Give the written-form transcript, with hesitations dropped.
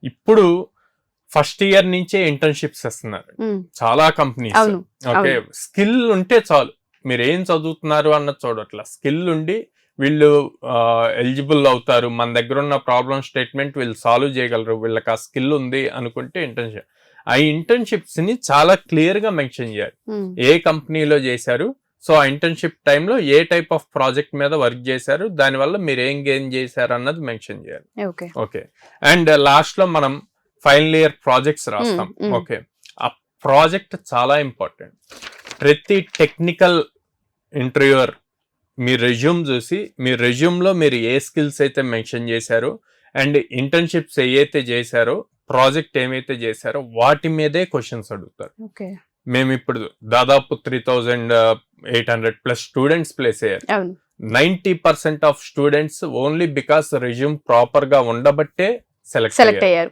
ఇప్పుడు first year నుంచే internships ఇస్తున్నారు చాలా కంపెనీస్. అవును, ఓకే, స్కిల్ ఉంటే చాలు, మీరు ఏం చదువుతున్నారు అన్నది చూడట్లా, స్కిల్ ఉండి వీళ్ళు ఎలిజిబుల్ అవుతారు, మన దగ్గర ఉన్న ప్రాబ్లమ్ స్టేట్మెంట్ వీళ్ళు సాల్వ్ చేయగలరు, వీళ్ళకి ఆ స్కిల్ ఉంది అనుకుంటే ఇంటర్న్షిప్. ఆ ఇంటర్న్షిప్స్ ని చాలా క్లియర్ గా మెన్షన్ చేయాలి, ఏ కంపెనీలో చేశారు, సో ఆ ఇంటర్న్షిప్ టైంలో ఏ టైప్ ఆఫ్ ప్రాజెక్ట్ మీద వర్క్ చేశారు, దానివల్ల మీరు ఏం గెయిన్ చేశారు అన్నది మెన్షన్ చేయాలి. ఓకే, అండ్ లాస్ట్ లో మనం ఫైనల్ ఇయర్ ప్రాజెక్ట్స్ రాస్తాం. ఓకే, ఆ ప్రాజెక్ట్ చాలా ఇంపార్టెంట్. ప్రతి టెక్నికల్ ఇంటర్వ్యూయర్ మీ రెజ్యూమ్ చూసి, మీ రెజ్యూమ్ లో మీరు ఏ స్కిల్స్ అయితే మెన్షన్ చేశారో అండ్ ఇంటర్న్షిప్స్ ఏవైతే చేశారో, ప్రాజెక్ట్ ఏమైతే చేశారో వాటి మీదే క్వశ్చన్స్ అడుగుతారు. మేము ఇప్పుడు దాదాపు 3,800+ స్టూడెంట్స్ ప్లేస్ అయ్యారు. 90% of students only because resume proper గా ఉండబట్టే సెలెక్ట్ అయ్యారు.